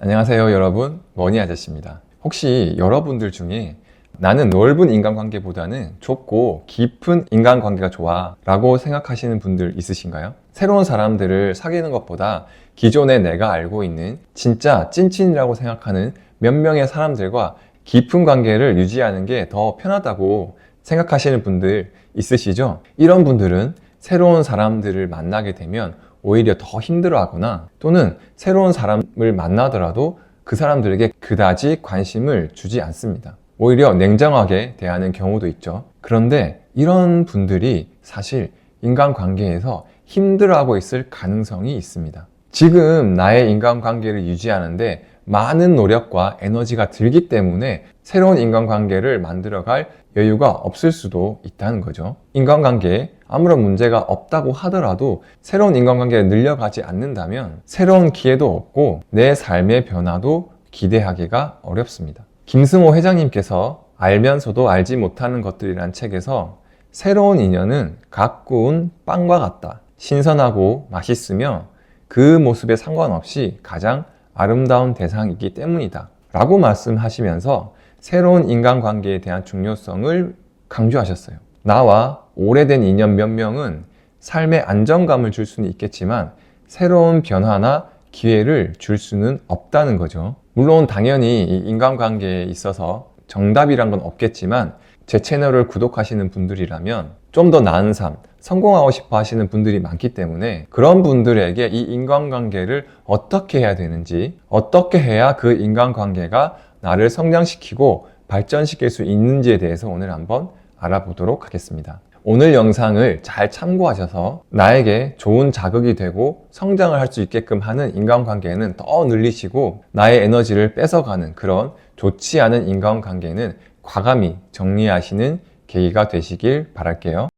안녕하세요 여러분, 머니아저씨입니다. 혹시 여러분들 중에 나는 넓은 인간관계보다는 좁고 깊은 인간관계가 좋아 라고 생각하시는 분들 있으신가요? 새로운 사람들을 사귀는 것보다 기존에 내가 알고 있는 진짜 찐친이라고 생각하는 몇 명의 사람들과 깊은 관계를 유지하는 게 더 편하다고 생각하시는 분들 있으시죠? 이런 분들은 새로운 사람들을 만나게 되면 오히려 더 힘들어하거나 또는 새로운 사람을 만나더라도 그 사람들에게 그다지 관심을 주지 않습니다. 오히려 냉정하게 대하는 경우도 있죠. 그런데 이런 분들이 사실 인간관계에서 힘들어하고 있을 가능성이 있습니다. 지금 나의 인간관계를 유지하는데 많은 노력과 에너지가 들기 때문에 새로운 인간관계를 만들어갈 여유가 없을 수도 있다는 거죠. 인간관계에 아무런 문제가 없다고 하더라도 새로운 인간관계를 늘려가지 않는다면 새로운 기회도 없고 내 삶의 변화도 기대하기가 어렵습니다. 김승호 회장님께서 알면서도 알지 못하는 것들이란 책에서 새로운 인연은 갓 구운 빵과 같다. 신선하고 맛있으며 그 모습에 상관없이 가장 아름다운 대상이기 때문이다 라고 말씀하시면서 새로운 인간관계에 대한 중요성을 강조하셨어요. 나와 오래된 인연 몇 명은 삶의 안정감을 줄 수는 있겠지만 새로운 변화나 기회를 줄 수는 없다는 거죠. 물론 당연히 이 인간관계에 있어서 정답이란 건 없겠지만 제 채널을 구독하시는 분들이라면 좀 더 나은 삶, 성공하고 싶어 하시는 분들이 많기 때문에 그런 분들에게 이 인간관계를 어떻게 해야 되는지, 어떻게 해야 그 인간관계가 나를 성장시키고 발전시킬 수 있는지에 대해서 오늘 한번 알아보도록 하겠습니다. 오늘 영상을 잘 참고하셔서 나에게 좋은 자극이 되고 성장을 할 수 있게끔 하는 인간관계는 더 늘리시고 나의 에너지를 뺏어가는 그런 좋지 않은 인간관계는 과감히 정리하시는 계기가 되시길 바랄게요.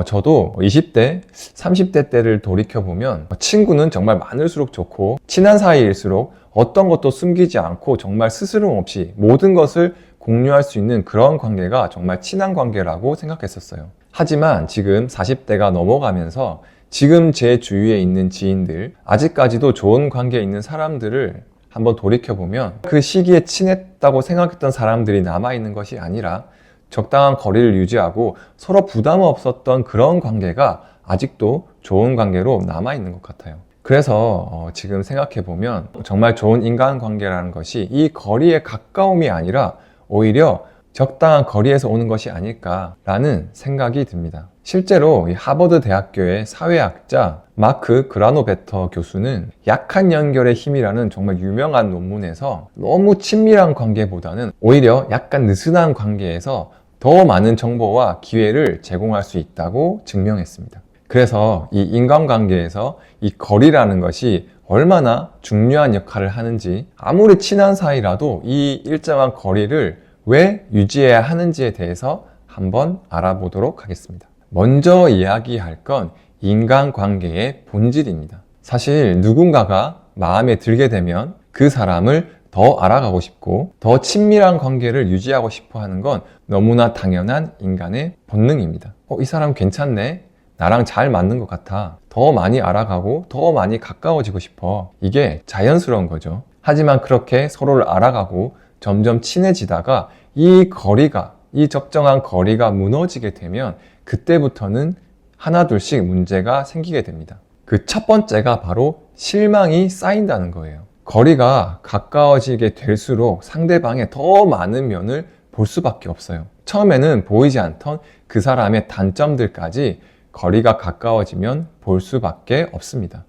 저도 20대, 30대 때를 돌이켜보면 친구는 정말 많을수록 좋고 친한 사이일수록 어떤 것도 숨기지 않고 정말 스스럼 없이 모든 것을 공유할 수 있는 그런 관계가 정말 친한 관계라고 생각했었어요. 하지만 지금 40대가 넘어가면서 지금 제 주위에 있는 지인들, 아직까지도 좋은 관계에 있는 사람들을 한번 돌이켜보면 그 시기에 친했다고 생각했던 사람들이 남아있는 것이 아니라 적당한 거리를 유지하고 서로 부담 없었던 그런 관계가 아직도 좋은 관계로 남아있는 것 같아요. 그래서 지금 생각해보면 정말 좋은 인간관계라는 것이 이 거리의 가까움이 아니라 오히려 적당한 거리에서 오는 것이 아닐까라는 생각이 듭니다. 실제로 이 하버드 대학교의 사회학자 마크 그라노베터 교수는 약한 연결의 힘이라는 정말 유명한 논문에서 너무 친밀한 관계보다는 오히려 약간 느슨한 관계에서 더 많은 정보와 기회를 제공할 수 있다고 증명했습니다. 그래서 이 인간관계에서 이 거리라는 것이 얼마나 중요한 역할을 하는지, 아무리 친한 사이라도 이 일정한 거리를 왜 유지해야 하는지에 대해서 한번 알아보도록 하겠습니다. 먼저 이야기할 건 인간관계의 본질입니다. 사실 누군가가 마음에 들게 되면 그 사람을 더 알아가고 싶고 더 친밀한 관계를 유지하고 싶어 하는 건 너무나 당연한 인간의 본능입니다. 이 사람 괜찮네? 나랑 잘 맞는 것 같아. 더 많이 알아가고 더 많이 가까워지고 싶어. 이게 자연스러운 거죠. 하지만 그렇게 서로를 알아가고 점점 친해지다가 이 적정한 거리가 무너지게 되면 그때부터는 하나둘씩 문제가 생기게 됩니다. 그 첫 번째가 바로 실망이 쌓인다는 거예요. 거리가 가까워지게 될수록 상대방의 더 많은 면을 볼 수밖에 없어요. 처음에는 보이지 않던 그 사람의 단점들까지 거리가 가까워지면 볼 수밖에 없습니다.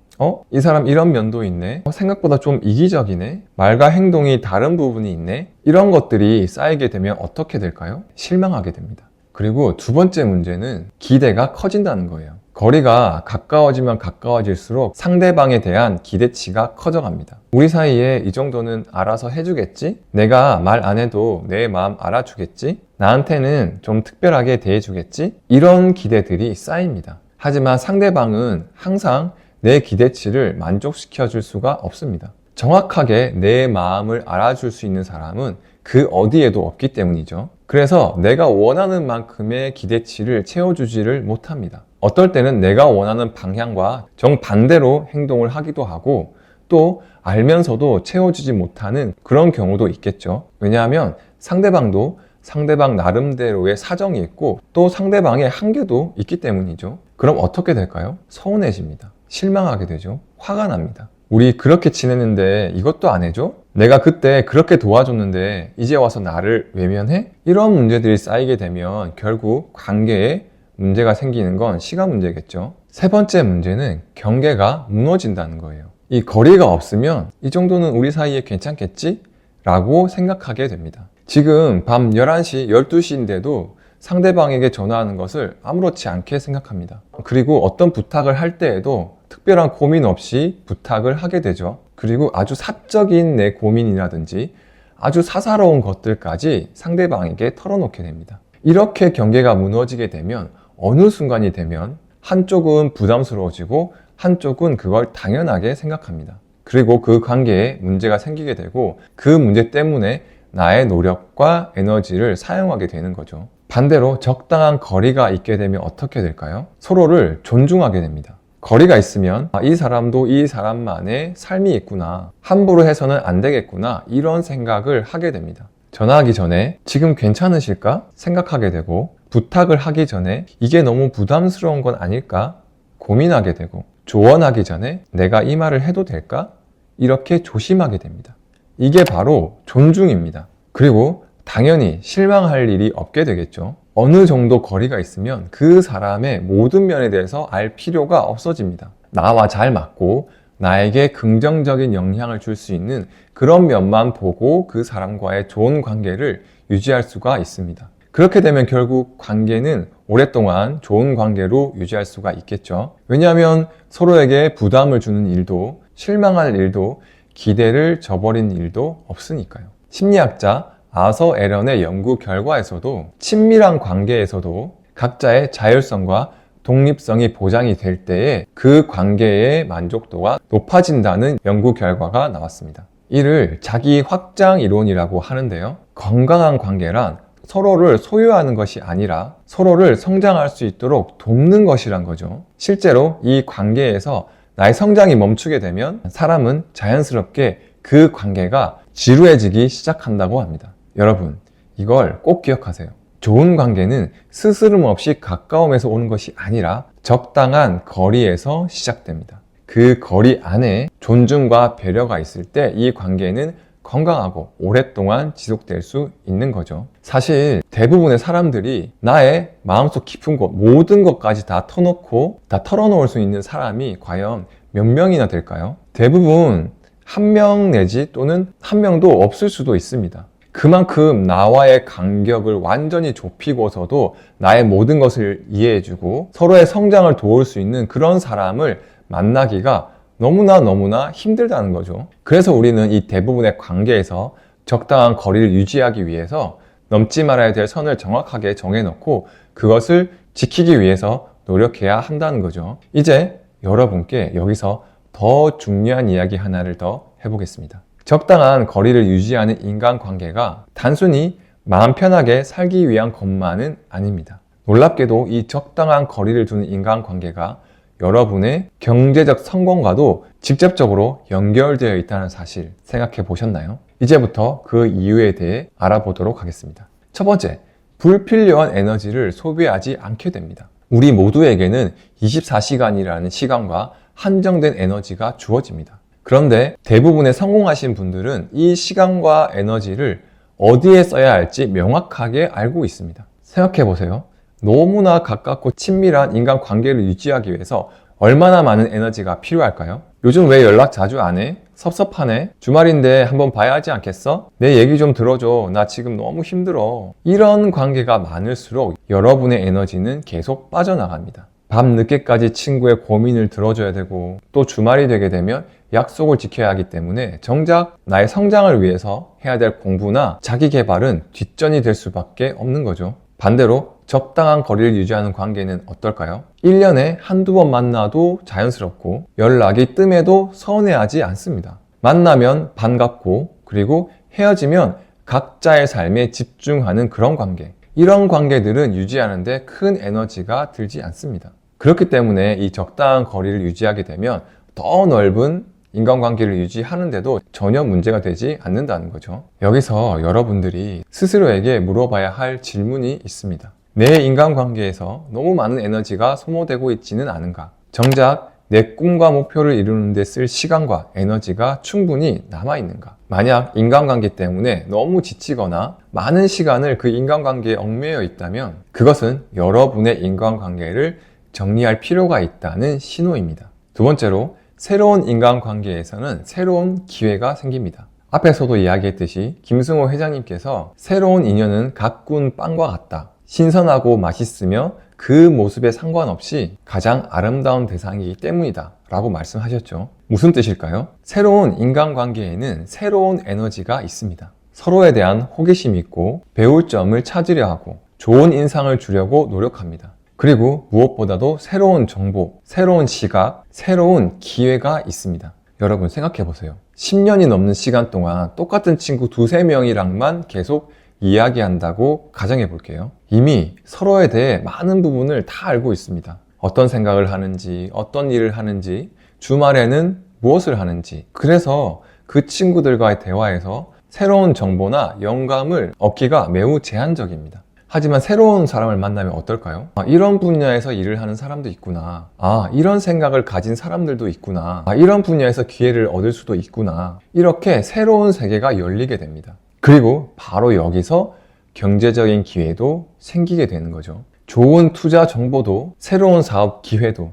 이 사람 이런 면도 있네. 생각보다 좀 이기적이네. 말과 행동이 다른 부분이 있네. 이런 것들이 쌓이게 되면 어떻게 될까요? 실망하게 됩니다. 그리고 두 번째 문제는 기대가 커진다는 거예요. 거리가 가까워지면 가까워질수록 상대방에 대한 기대치가 커져갑니다. 우리 사이에 이 정도는 알아서 해주겠지? 내가 말 안 해도 내 마음 알아주겠지? 나한테는 좀 특별하게 대해주겠지? 이런 기대들이 쌓입니다. 하지만 상대방은 항상 내 기대치를 만족시켜 줄 수가 없습니다. 정확하게 내 마음을 알아줄 수 있는 사람은 그 어디에도 없기 때문이죠. 그래서 내가 원하는 만큼의 기대치를 채워주지를 못합니다. 어떨 때는 내가 원하는 방향과 정반대로 행동을 하기도 하고 또 알면서도 채워주지 못하는 그런 경우도 있겠죠. 왜냐하면 상대방도 상대방 나름대로의 사정이 있고 또 상대방의 한계도 있기 때문이죠. 그럼 어떻게 될까요? 서운해집니다. 실망하게 되죠. 화가 납니다. 우리 그렇게 지냈는데 이것도 안 해줘? 내가 그때 그렇게 도와줬는데 이제 와서 나를 외면해? 이런 문제들이 쌓이게 되면 결국 관계에 문제가 생기는 건 시간 문제겠죠. 세 번째 문제는 경계가 무너진다는 거예요. 이 거리가 없으면 이 정도는 우리 사이에 괜찮겠지? 라고 생각하게 됩니다. 지금 밤 11시, 12시인데도 상대방에게 전화하는 것을 아무렇지 않게 생각합니다. 그리고 어떤 부탁을 할 때에도 특별한 고민 없이 부탁을 하게 되죠. 그리고 아주 사적인 내 고민이라든지 아주 사사로운 것들까지 상대방에게 털어놓게 됩니다. 이렇게 경계가 무너지게 되면 어느 순간이 되면 한쪽은 부담스러워지고 한쪽은 그걸 당연하게 생각합니다. 그리고 그 관계에 문제가 생기게 되고 그 문제 때문에 나의 노력과 에너지를 사용하게 되는 거죠. 반대로 적당한 거리가 있게 되면 어떻게 될까요? 서로를 존중하게 됩니다. 거리가 있으면 이 사람도 이 사람만의 삶이 있구나, 함부로 해서는 안 되겠구나, 이런 생각을 하게 됩니다. 전화하기 전에 지금 괜찮으실까? 생각하게 되고 부탁을 하기 전에 이게 너무 부담스러운 건 아닐까? 고민하게 되고 조언하기 전에 내가 이 말을 해도 될까? 이렇게 조심하게 됩니다. 이게 바로 존중입니다. 그리고 당연히 실망할 일이 없게 되겠죠. 어느 정도 거리가 있으면 그 사람의 모든 면에 대해서 알 필요가 없어집니다. 나와 잘 맞고 나에게 긍정적인 영향을 줄 수 있는 그런 면만 보고 그 사람과의 좋은 관계를 유지할 수가 있습니다. 그렇게 되면 결국 관계는 오랫동안 좋은 관계로 유지할 수가 있겠죠. 왜냐하면 서로에게 부담을 주는 일도 실망할 일도 기대를 저버린 일도 없으니까요. 심리학자 아서 에런의 연구 결과에서도 친밀한 관계에서도 각자의 자율성과 독립성이 보장이 될 때에 그 관계의 만족도가 높아진다는 연구 결과가 나왔습니다. 이를 자기 확장 이론이라고 하는데요. 건강한 관계란 서로를 소유하는 것이 아니라 서로를 성장할 수 있도록 돕는 것이란 거죠. 실제로 이 관계에서 나의 성장이 멈추게 되면 사람은 자연스럽게 그 관계가 지루해지기 시작한다고 합니다. 여러분, 이걸 꼭 기억하세요. 좋은 관계는 스스럼 없이 가까움에서 오는 것이 아니라 적당한 거리에서 시작됩니다. 그 거리 안에 존중과 배려가 있을 때 이 관계는 건강하고 오랫동안 지속될 수 있는 거죠. 사실 대부분의 사람들이 나의 마음속 깊은 곳, 모든 것까지 다 터놓고 다 털어놓을 수 있는 사람이 과연 몇 명이나 될까요? 대부분 한 명 내지 또는 한 명도 없을 수도 있습니다. 그만큼 나와의 간격을 완전히 좁히고서도 나의 모든 것을 이해해주고 서로의 성장을 도울 수 있는 그런 사람을 만나기가 너무나 힘들다는 거죠. 그래서 우리는 이 대부분의 관계에서 적당한 거리를 유지하기 위해서 넘지 말아야 될 선을 정확하게 정해놓고 그것을 지키기 위해서 노력해야 한다는 거죠. 이제 여러분께 여기서 더 중요한 이야기 하나를 더 해보겠습니다. 적당한 거리를 유지하는 인간관계가 단순히 마음 편하게 살기 위한 것만은 아닙니다. 놀랍게도 이 적당한 거리를 두는 인간관계가 여러분의 경제적 성공과도 직접적으로 연결되어 있다는 사실 생각해 보셨나요? 이제부터 그 이유에 대해 알아보도록 하겠습니다. 첫 번째, 불필요한 에너지를 소비하지 않게 됩니다. 우리 모두에게는 24시간이라는 시간과 한정된 에너지가 주어집니다. 그런데 대부분의 성공하신 분들은 이 시간과 에너지를 어디에 써야 할지 명확하게 알고 있습니다. 생각해 보세요. 너무나 가깝고 친밀한 인간 관계를 유지하기 위해서 얼마나 많은 에너지가 필요할까요? 요즘 왜 연락 자주 안 해? 섭섭하네? 주말인데 한번 봐야 하지 않겠어? 내 얘기 좀 들어줘. 나 지금 너무 힘들어. 이런 관계가 많을수록 여러분의 에너지는 계속 빠져나갑니다. 밤 늦게까지 친구의 고민을 들어줘야 되고 또 주말이 되게 되면 약속을 지켜야 하기 때문에 정작 나의 성장을 위해서 해야 될 공부나 자기 개발은 뒷전이 될 수밖에 없는 거죠. 반대로 적당한 거리를 유지하는 관계는 어떨까요? 1년에 한두 번 만나도 자연스럽고 연락이 뜸해도 서운해하지 않습니다. 만나면 반갑고 그리고 헤어지면 각자의 삶에 집중하는 그런 관계. 이런 관계들은 유지하는데 큰 에너지가 들지 않습니다. 그렇기 때문에 이 적당한 거리를 유지하게 되면 더 넓은 인간관계를 유지하는데도 전혀 문제가 되지 않는다는 거죠. 여기서 여러분들이 스스로에게 물어봐야 할 질문이 있습니다. 내 인간관계에서 너무 많은 에너지가 소모되고 있지는 않은가? 정작 내 꿈과 목표를 이루는 데 쓸 시간과 에너지가 충분히 남아있는가? 만약 인간관계 때문에 너무 지치거나 많은 시간을 그 인간관계에 얽매여 있다면 그것은 여러분의 인간관계를 정리할 필요가 있다는 신호입니다. 두 번째로, 새로운 인간관계에서는 새로운 기회가 생깁니다. 앞에서도 이야기했듯이 김승호 회장님께서 새로운 인연은 가꾼 빵과 같다. 신선하고 맛있으며 그 모습에 상관없이 가장 아름다운 대상이기 때문이다 라고 말씀하셨죠. 무슨 뜻일까요? 새로운 인간관계에는 새로운 에너지가 있습니다. 서로에 대한 호기심이 있고 배울 점을 찾으려 하고 좋은 인상을 주려고 노력합니다. 그리고 무엇보다도 새로운 정보, 새로운 시각, 새로운 기회가 있습니다. 여러분 생각해 보세요. 10년이 넘는 시간 동안 똑같은 친구 2~3명이랑만 계속 이야기한다고 가정해 볼게요. 이미 서로에 대해 많은 부분을 다 알고 있습니다. 어떤 생각을 하는지, 어떤 일을 하는지, 주말에는 무엇을 하는지. 그래서 그 친구들과의 대화에서 새로운 정보나 영감을 얻기가 매우 제한적입니다. 하지만 새로운 사람을 만나면 어떨까요? 이런 분야에서 일을 하는 사람도 있구나. 이런 생각을 가진 사람들도 있구나. 이런 분야에서 기회를 얻을 수도 있구나. 이렇게 새로운 세계가 열리게 됩니다. 그리고 바로 여기서 경제적인 기회도 생기게 되는 거죠. 좋은 투자 정보도, 새로운 사업 기회도,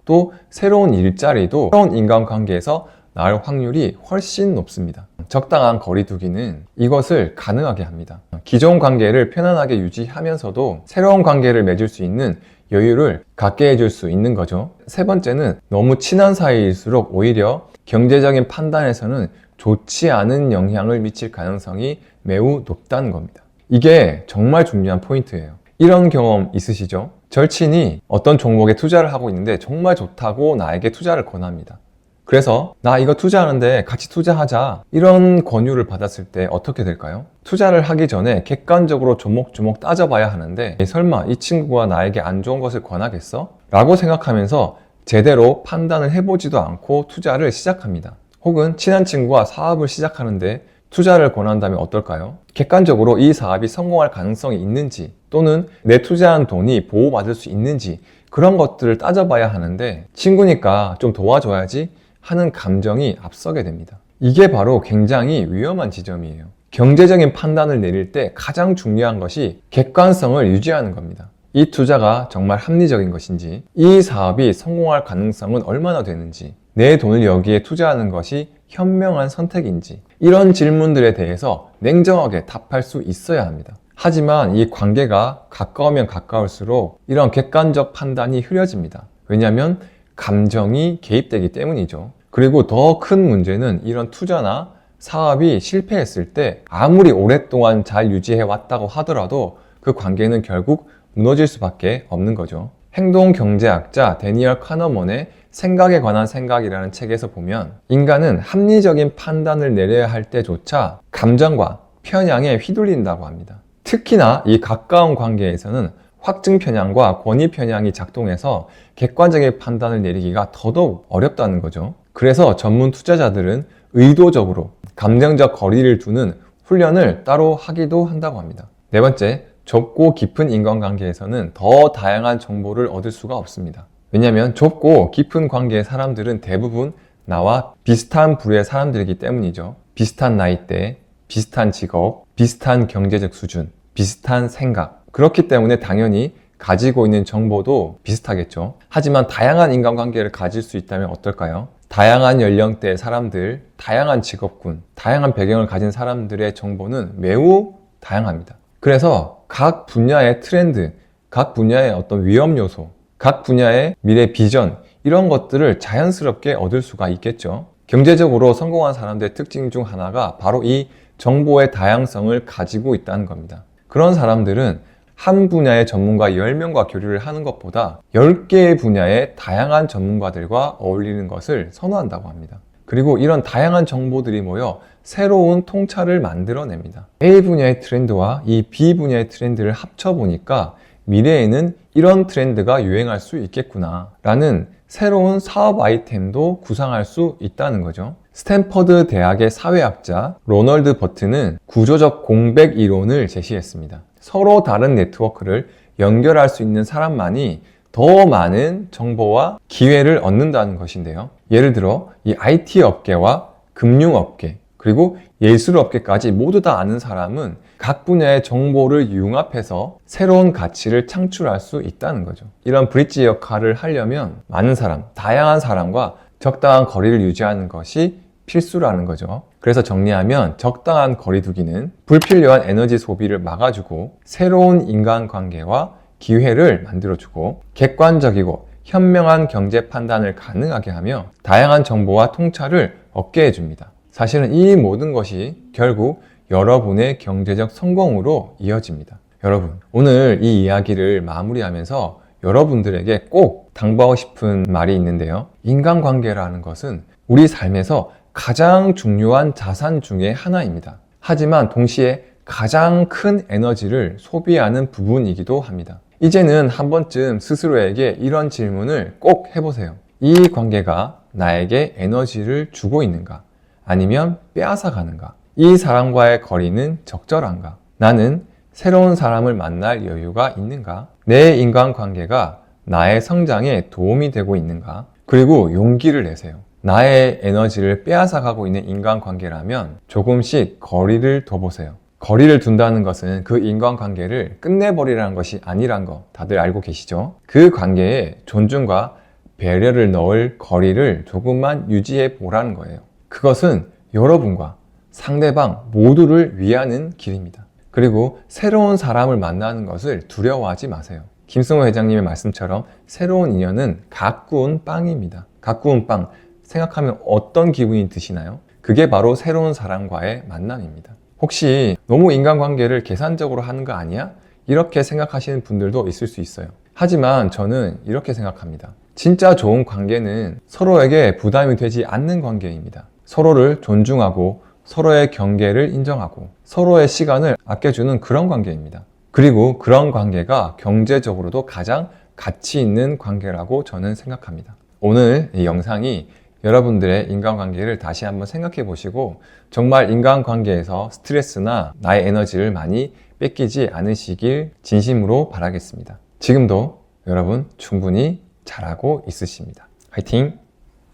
또 새로운 일자리도 새로운 인간관계에서 나올 확률이 훨씬 높습니다. 적당한 거리두기는 이것을 가능하게 합니다. 기존 관계를 편안하게 유지하면서도 새로운 관계를 맺을 수 있는 여유를 갖게 해줄 수 있는 거죠. 세 번째는 너무 친한 사이일수록 오히려 경제적인 판단에서는 좋지 않은 영향을 미칠 가능성이 매우 높다는 겁니다. 이게 정말 중요한 포인트예요. 이런 경험 있으시죠? 절친이 어떤 종목에 투자를 하고 있는데 정말 좋다고 나에게 투자를 권합니다. 그래서 나 이거 투자하는데 같이 투자하자, 이런 권유를 받았을 때 어떻게 될까요? 투자를 하기 전에 객관적으로 조목조목 따져봐야 하는데 설마 이 친구가 나에게 안 좋은 것을 권하겠어? 라고 생각하면서 제대로 판단을 해보지도 않고 투자를 시작합니다. 혹은 친한 친구가 사업을 시작하는데 투자를 권한다면 어떨까요? 객관적으로 이 사업이 성공할 가능성이 있는지, 또는 내 투자한 돈이 보호받을 수 있는지, 그런 것들을 따져봐야 하는데 친구니까 좀 도와줘야지 하는 감정이 앞서게 됩니다. 이게 바로 굉장히 위험한 지점이에요. 경제적인 판단을 내릴 때 가장 중요한 것이 객관성을 유지하는 겁니다. 이 투자가 정말 합리적인 것인지, 이 사업이 성공할 가능성은 얼마나 되는지, 내 돈을 여기에 투자하는 것이 현명한 선택인지, 이런 질문들에 대해서 냉정하게 답할 수 있어야 합니다. 하지만 이 관계가 가까우면 가까울수록 이런 객관적 판단이 흐려집니다. 왜냐하면 감정이 개입되기 때문이죠. 그리고 더 큰 문제는 이런 투자나 사업이 실패했을 때 아무리 오랫동안 잘 유지해 왔다고 하더라도 그 관계는 결국 무너질 수밖에 없는 거죠. 행동경제학자 데니얼 카너먼의 생각에 관한 생각이라는 책에서 보면 인간은 합리적인 판단을 내려야 할 때조차 감정과 편향에 휘둘린다고 합니다. 특히나 이 가까운 관계에서는 확증 편향과 권위 편향이 작동해서 객관적인 판단을 내리기가 더더욱 어렵다는 거죠. 그래서 전문 투자자들은 의도적으로 감정적 거리를 두는 훈련을 따로 하기도 한다고 합니다. 네 번째, 좁고 깊은 인간관계에서는 더 다양한 정보를 얻을 수가 없습니다. 왜냐하면 좁고 깊은 관계의 사람들은 대부분 나와 비슷한 부류의 사람들이기 때문이죠. 비슷한 나이대, 비슷한 직업, 비슷한 경제적 수준, 비슷한 생각. 그렇기 때문에 당연히 가지고 있는 정보도 비슷하겠죠. 하지만 다양한 인간관계를 가질 수 있다면 어떨까요? 다양한 연령대의 사람들, 다양한 직업군, 다양한 배경을 가진 사람들의 정보는 매우 다양합니다. 그래서 각 분야의 트렌드, 각 분야의 어떤 위험 요소, 각 분야의 미래 비전, 이런 것들을 자연스럽게 얻을 수가 있겠죠. 경제적으로 성공한 사람들의 특징 중 하나가 바로 이 정보의 다양성을 가지고 있다는 겁니다. 그런 사람들은 한 분야의 전문가 10명과 교류를 하는 것보다 10개의 분야의 다양한 전문가들과 어울리는 것을 선호한다고 합니다. 그리고 이런 다양한 정보들이 모여 새로운 통찰을 만들어냅니다. A 분야의 트렌드와 이 B 분야의 트렌드를 합쳐보니까 미래에는 이런 트렌드가 유행할 수 있겠구나 라는 새로운 사업 아이템도 구상할 수 있다는 거죠. 스탠퍼드 대학의 사회학자 로널드 버튼은 구조적 공백 이론을 제시했습니다. 서로 다른 네트워크를 연결할 수 있는 사람만이 더 많은 정보와 기회를 얻는다는 것인데요. 예를 들어 이 IT 업계와 금융업계 그리고 예술업계까지 모두 다 아는 사람은 각 분야의 정보를 융합해서 새로운 가치를 창출할 수 있다는 거죠. 이런 브릿지 역할을 하려면 많은 사람, 다양한 사람과 적당한 거리를 유지하는 것이 필수라는 거죠. 그래서 정리하면 적당한 거리두기는 불필요한 에너지 소비를 막아주고 새로운 인간관계와 기회를 만들어주고 객관적이고 현명한 경제 판단을 가능하게 하며 다양한 정보와 통찰을 얻게 해줍니다. 사실은 이 모든 것이 결국 여러분의 경제적 성공으로 이어집니다. 여러분, 오늘 이 이야기를 마무리하면서 여러분들에게 꼭 당부하고 싶은 말이 있는데요. 인간관계라는 것은 우리 삶에서 가장 중요한 자산 중에 하나입니다. 하지만 동시에 가장 큰 에너지를 소비하는 부분이기도 합니다. 이제는 한 번쯤 스스로에게 이런 질문을 꼭 해보세요. 이 관계가 나에게 에너지를 주고 있는가? 아니면 빼앗아 가는가? 이 사람과의 거리는 적절한가? 나는 새로운 사람을 만날 여유가 있는가? 내 인간관계가 나의 성장에 도움이 되고 있는가? 그리고 용기를 내세요. 나의 에너지를 빼앗아 가고 있는 인간관계라면 조금씩 거리를 둬보세요. 거리를 둔다는 것은 그 인간관계를 끝내버리라는 것이 아니란 거 다들 알고 계시죠? 그 관계에 존중과 배려를 넣을 거리를 조금만 유지해 보라는 거예요. 그것은 여러분과 상대방 모두를 위하는 길입니다. 그리고 새로운 사람을 만나는 것을 두려워하지 마세요. 김승호 회장님의 말씀처럼 새로운 인연은 갓 구운 빵입니다. 갓 구운 빵 생각하면 어떤 기분이 드시나요? 그게 바로 새로운 사람과의 만남입니다. 혹시 너무 인간관계를 계산적으로 하는 거 아니야? 이렇게 생각하시는 분들도 있을 수 있어요. 하지만 저는 이렇게 생각합니다. 진짜 좋은 관계는 서로에게 부담이 되지 않는 관계입니다. 서로를 존중하고 서로의 경계를 인정하고 서로의 시간을 아껴주는 그런 관계입니다. 그리고 그런 관계가 경제적으로도 가장 가치 있는 관계라고 저는 생각합니다. 오늘 이 영상이 여러분들의 인간관계를 다시 한번 생각해 보시고 정말 인간관계에서 스트레스나 나의 에너지를 많이 뺏기지 않으시길 진심으로 바라겠습니다. 지금도 여러분 충분히 잘하고 있으십니다. 화이팅!